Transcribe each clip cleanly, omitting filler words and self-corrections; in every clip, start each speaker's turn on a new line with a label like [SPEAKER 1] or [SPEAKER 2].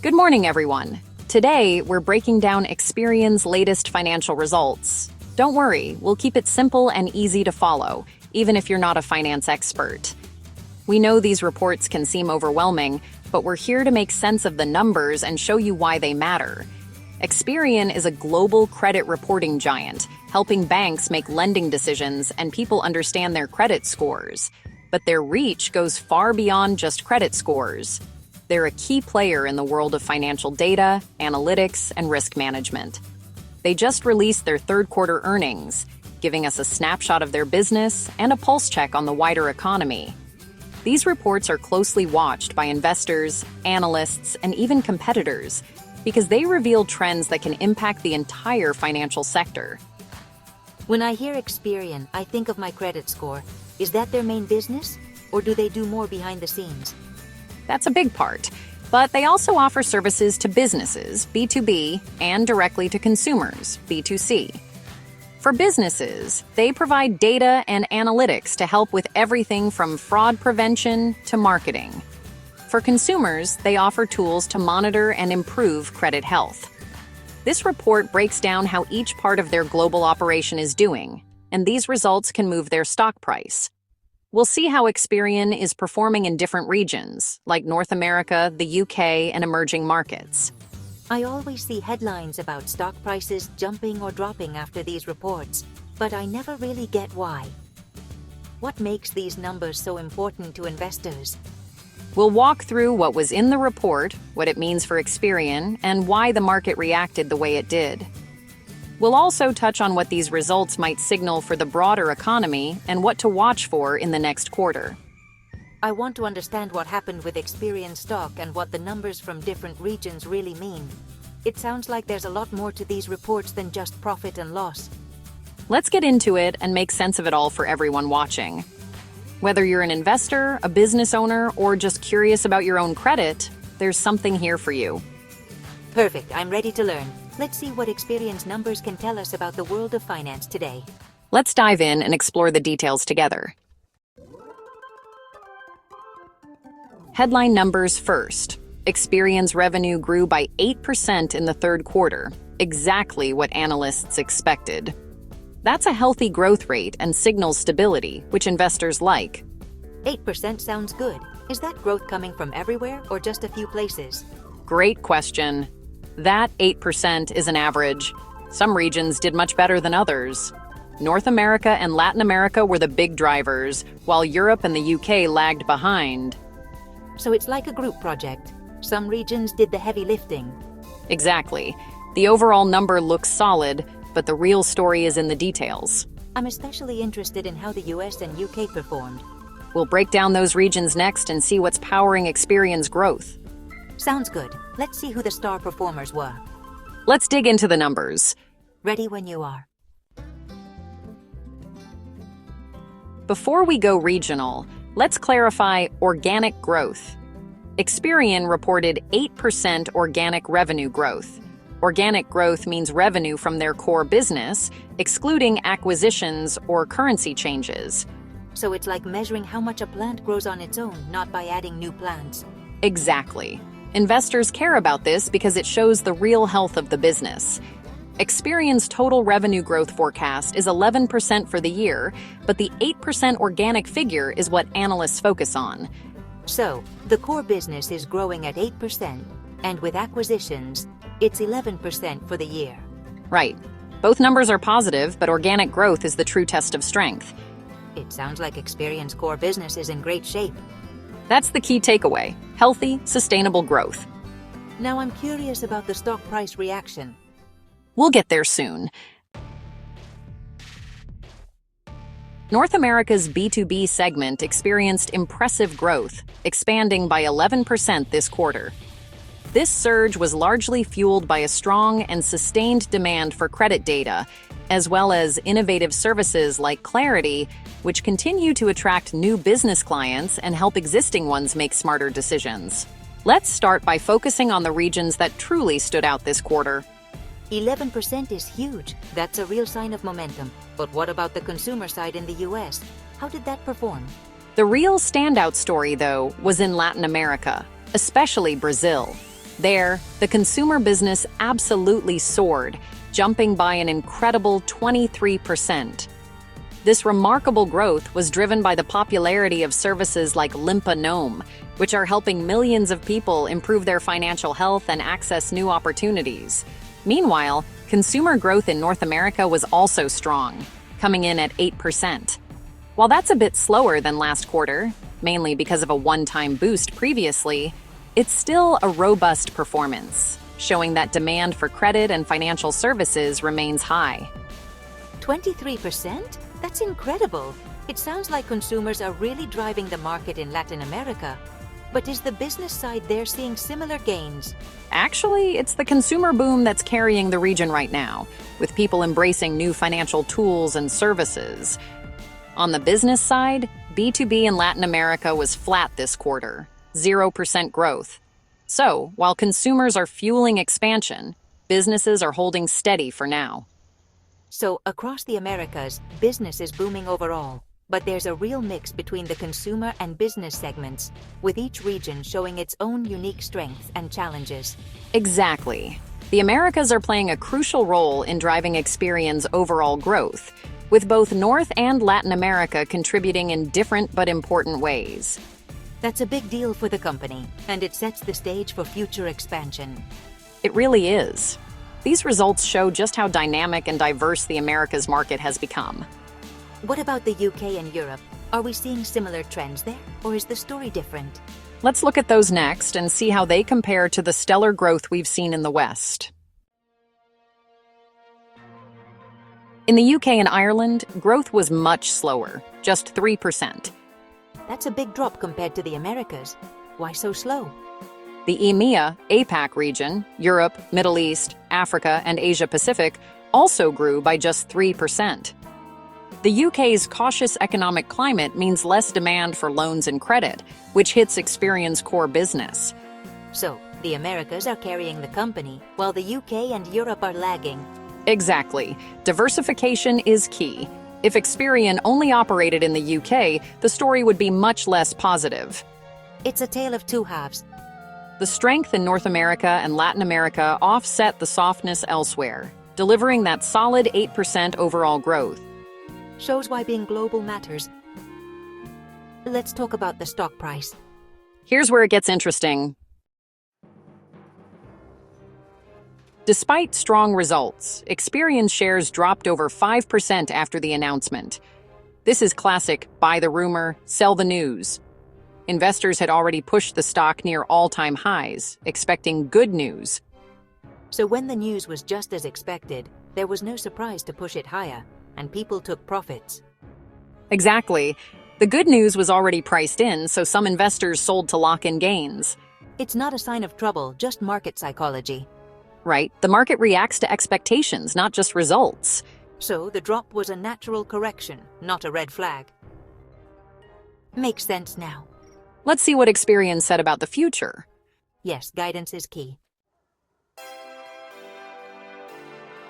[SPEAKER 1] Good morning, everyone. Today, we're breaking down Experian's latest financial results. Don't worry, we'll keep it simple and easy to follow, even if you're not a finance expert. We know these reports can seem overwhelming, but we're here to make sense of the numbers and show you why they matter. Experian is a global credit reporting giant, helping banks make lending decisions and people understand their credit scores. But their reach goes far beyond just credit scores. They're a key player in the world of financial data, analytics, and risk management. They just released their third-quarter earnings, giving us a snapshot of their business and a pulse check on the wider economy. These reports are closely watched by investors, analysts, and even competitors because they reveal trends that can impact the entire financial sector.
[SPEAKER 2] When I hear Experian, I think of my credit score. Is that their main business, or do they do more behind the scenes?
[SPEAKER 1] That's a big part, but they also offer services to businesses, B2B, and directly to consumers, B2C. For businesses, they provide data and analytics to help with everything from fraud prevention to marketing. For consumers, they offer tools to monitor and improve credit health. This report breaks down how each part of their global operation is doing, and these results can move their stock price. We'll see how Experian is performing in different regions, like North America, the UK, and emerging markets.
[SPEAKER 2] I always see headlines about stock prices jumping or dropping after these reports, but I never really get why. What makes these numbers so important to investors?
[SPEAKER 1] We'll walk through what was in the report, what it means for Experian, and why the market reacted the way it did. We'll also touch on what these results might signal for the broader economy and what to watch for in the next quarter.
[SPEAKER 2] I want to understand what happened with Experian stock and what the numbers from different regions really mean. It sounds like there's a lot more to these reports than just profit and loss.
[SPEAKER 1] Let's get into it and make sense of it all for everyone watching. Whether you're an investor, a business owner, or just curious about your own credit, there's something here for you.
[SPEAKER 2] Perfect, I'm ready to learn. Let's see what Experian's numbers can tell us about the world of finance today.
[SPEAKER 1] Let's dive in and explore the details together. Headline numbers first. Experian's revenue grew by 8% in the third quarter, exactly what analysts expected. That's a healthy growth rate and signals stability, which investors like.
[SPEAKER 2] 8% sounds good. Is that growth coming from everywhere or just a few places?
[SPEAKER 1] Great question. That 8% is an average. Some regions did much better than others. North America and Latin America were the big drivers, while Europe and the UK lagged behind.
[SPEAKER 2] So it's like a group project. Some regions did the heavy lifting.
[SPEAKER 1] Exactly. The overall number looks solid, but the real story is in the details.
[SPEAKER 2] I'm especially interested in how the US and UK performed.
[SPEAKER 1] We'll break down those regions next and see what's powering Experian's growth.
[SPEAKER 2] Sounds good. Let's see who the star performers were.
[SPEAKER 1] Let's dig into the numbers.
[SPEAKER 2] Ready when you are.
[SPEAKER 1] Before we go regional, let's clarify organic growth. Experian reported 8% organic revenue growth. Organic growth means revenue from their core business, excluding acquisitions or currency changes.
[SPEAKER 2] So it's like measuring how much a plant grows on its own, not by adding new plants.
[SPEAKER 1] Exactly. Investors care about this because it shows the real health of the business. Experian's total revenue growth forecast is 11% for the year, but the 8% organic figure is what analysts focus on.
[SPEAKER 2] So, the core business is growing at 8%, and with acquisitions, it's 11% for the year.
[SPEAKER 1] Right. Both numbers are positive, but organic growth is the true test of strength.
[SPEAKER 2] It sounds like Experian's core business is in great shape.
[SPEAKER 1] That's the key takeaway: healthy, sustainable growth.
[SPEAKER 2] Now I'm curious about the stock price reaction.
[SPEAKER 1] We'll get there soon. North America's B2B segment experienced impressive growth, expanding by 11% this quarter. This surge was largely fueled by a strong and sustained demand for credit data, as well as innovative services like Clarity, which continue to attract new business clients and help existing ones make smarter decisions. Let's start by focusing on the regions that truly stood out this quarter.
[SPEAKER 2] 11% is huge. That's a real sign of momentum. But what about the consumer side in the US? How did that perform?
[SPEAKER 1] The real standout story, though, was in Latin America, especially Brazil. There, the consumer business absolutely soared, jumping by an incredible 23%. This remarkable growth was driven by the popularity of services like Limpa Nome, which are helping millions of people improve their financial health and access new opportunities. Meanwhile, consumer growth in North America was also strong, coming in at 8%. While that's a bit slower than last quarter, mainly because of a one-time boost previously, it's still a robust performance, showing that demand for credit and financial services remains high.
[SPEAKER 2] 23%? That's incredible. It sounds like consumers are really driving the market in Latin America. But is the business side there seeing similar gains?
[SPEAKER 1] Actually, it's the consumer boom that's carrying the region right now, with people embracing new financial tools and services. On the business side, B2B in Latin America was flat this quarter, 0% growth. So, while consumers are fueling expansion, businesses are holding steady for now.
[SPEAKER 2] So, across the Americas, business is booming overall. But there's a real mix between the consumer and business segments, with each region showing its own unique strengths and challenges.
[SPEAKER 1] Exactly. The Americas are playing a crucial role in driving Experian's overall growth, with both North and Latin America contributing in different but important ways.
[SPEAKER 2] That's a big deal for the company, and it sets the stage for future expansion.
[SPEAKER 1] It really is. These results show just how dynamic and diverse the Americas market has become.
[SPEAKER 2] What about the UK and Europe? Are we seeing similar trends there, or is the story different?
[SPEAKER 1] Let's look at those next and see how they compare to the stellar growth we've seen in the West. In the UK and Ireland, growth was much slower, just 3%.
[SPEAKER 2] That's a big drop compared to the Americas. Why so slow?
[SPEAKER 1] The EMEA, APAC region, Europe, Middle East, Africa, and Asia Pacific also grew by just 3%. The UK's cautious economic climate means less demand for loans and credit, which hits Experian's core business.
[SPEAKER 2] So, the Americas are carrying the company, while the UK and Europe are lagging.
[SPEAKER 1] Exactly. Diversification is key. If Experian only operated in the UK, the story would be much less positive.
[SPEAKER 2] It's a tale of two halves.
[SPEAKER 1] The strength in North America and Latin America offset the softness elsewhere, delivering that solid 8% overall growth.
[SPEAKER 2] Shows why being global matters. Let's talk about the stock price.
[SPEAKER 1] Here's where it gets interesting. Despite strong results, Experian shares dropped over 5% after the announcement. This is classic buy the rumor, sell the news. Investors had already pushed the stock near all-time highs, expecting good news.
[SPEAKER 2] So when the news was just as expected, there was no surprise to push it higher, and people took profits.
[SPEAKER 1] Exactly. The good news was already priced in, so some investors sold to lock in gains.
[SPEAKER 2] It's not a sign of trouble, just market psychology.
[SPEAKER 1] Right. The market reacts to expectations, not just results.
[SPEAKER 2] So the drop was a natural correction, not a red flag. Makes sense now.
[SPEAKER 1] Let's see what Experian said about the future.
[SPEAKER 2] Yes, guidance is key.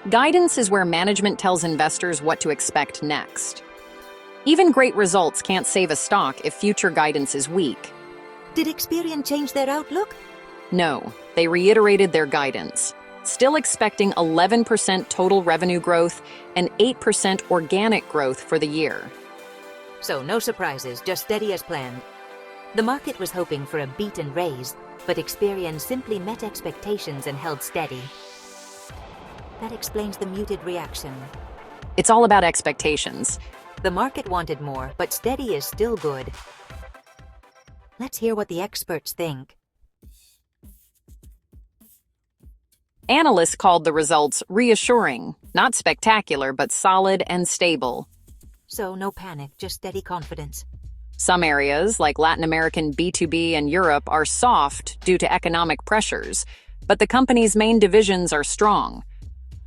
[SPEAKER 1] Guidance is where management tells investors what to expect next. Even great results can't save a stock if future guidance is weak.
[SPEAKER 2] Did Experian change their outlook?
[SPEAKER 1] No, they reiterated their guidance, still expecting 11% total revenue growth and 8% organic growth for the year.
[SPEAKER 2] So no surprises, just steady as planned. The market was hoping for a beat and raise, but Experian simply met expectations and held steady. That explains the muted reaction.
[SPEAKER 1] It's all about expectations.
[SPEAKER 2] The market wanted more, but steady is still good. Let's hear what the experts think.
[SPEAKER 1] Analysts called the results reassuring, not spectacular, but solid and stable.
[SPEAKER 2] So no panic, just steady confidence.
[SPEAKER 1] Some areas, like Latin American B2B and Europe, are soft due to economic pressures, but the company's main divisions are strong.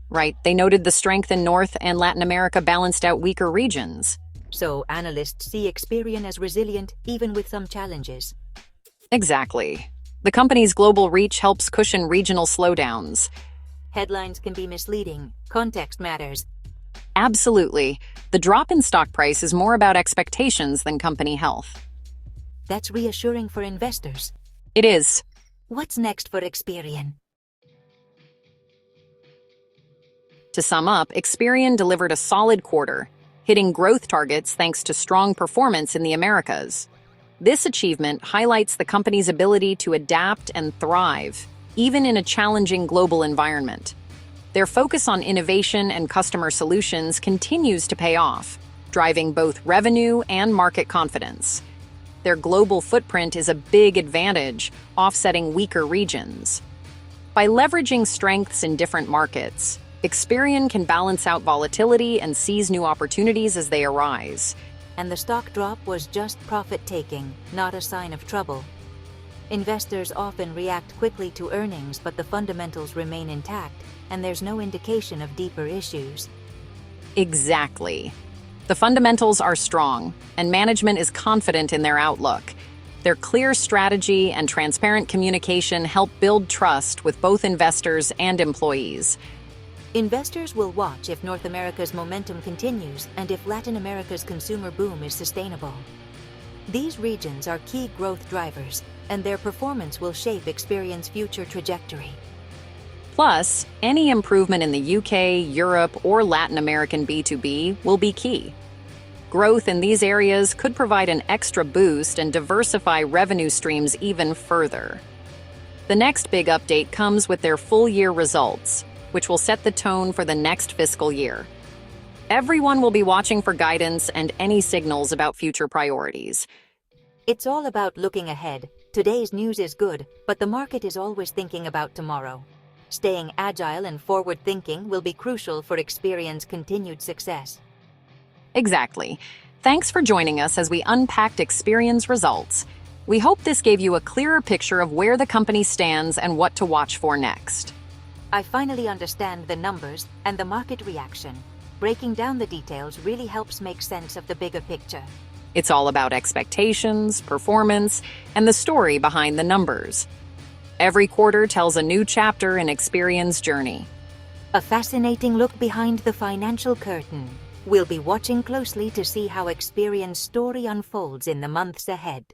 [SPEAKER 1] Right, they noted the strength in North and Latin America balanced out weaker regions.
[SPEAKER 2] So analysts see Experian as resilient, even with some challenges.
[SPEAKER 1] Exactly. The company's global reach helps cushion regional slowdowns.
[SPEAKER 2] Headlines can be misleading. Context matters.
[SPEAKER 1] Absolutely. The drop in stock price is more about expectations than company health.
[SPEAKER 2] That's reassuring for investors.
[SPEAKER 1] It is.
[SPEAKER 2] What's next for Experian?
[SPEAKER 1] To sum up, Experian delivered a solid quarter, hitting growth targets thanks to strong performance in the Americas. This achievement highlights the company's ability to adapt and thrive, even in a challenging global environment. Their focus on innovation and customer solutions continues to pay off, driving both revenue and market confidence. Their global footprint is a big advantage, offsetting weaker regions. By leveraging strengths in different markets, Experian can balance out volatility and seize new opportunities as they arise.
[SPEAKER 2] And the stock drop was just profit-taking, not a sign of trouble. Investors often react quickly to earnings, but the fundamentals remain intact, and there's no indication of deeper issues.
[SPEAKER 1] Exactly. The fundamentals are strong, and management is confident in their outlook. Their clear strategy and transparent communication help build trust with both investors and employees.
[SPEAKER 2] Investors will watch if North America's momentum continues and if Latin America's consumer boom is sustainable. These regions are key growth drivers, and their performance will shape Experian's future trajectory.
[SPEAKER 1] Plus, any improvement in the UK, Europe, or Latin American B2B will be key. Growth in these areas could provide an extra boost and diversify revenue streams even further. The next big update comes with their full-year results, which will set the tone for the next fiscal year. Everyone will be watching for guidance and any signals about future priorities.
[SPEAKER 2] It's all about looking ahead. Today's news is good, but the market is always thinking about tomorrow. Staying agile and forward-thinking will be crucial for Experian's continued success.
[SPEAKER 1] Exactly. Thanks for joining us as we unpacked Experian's results. We hope this gave you a clearer picture of where the company stands and what to watch for next.
[SPEAKER 2] I finally understand the numbers and the market reaction. Breaking down the details really helps make sense of the bigger picture.
[SPEAKER 1] It's all about expectations, performance, and the story behind the numbers. Every quarter tells a new chapter in Experian's journey.
[SPEAKER 2] A fascinating look behind the financial curtain. We'll be watching closely to see how Experian's story unfolds in the months ahead.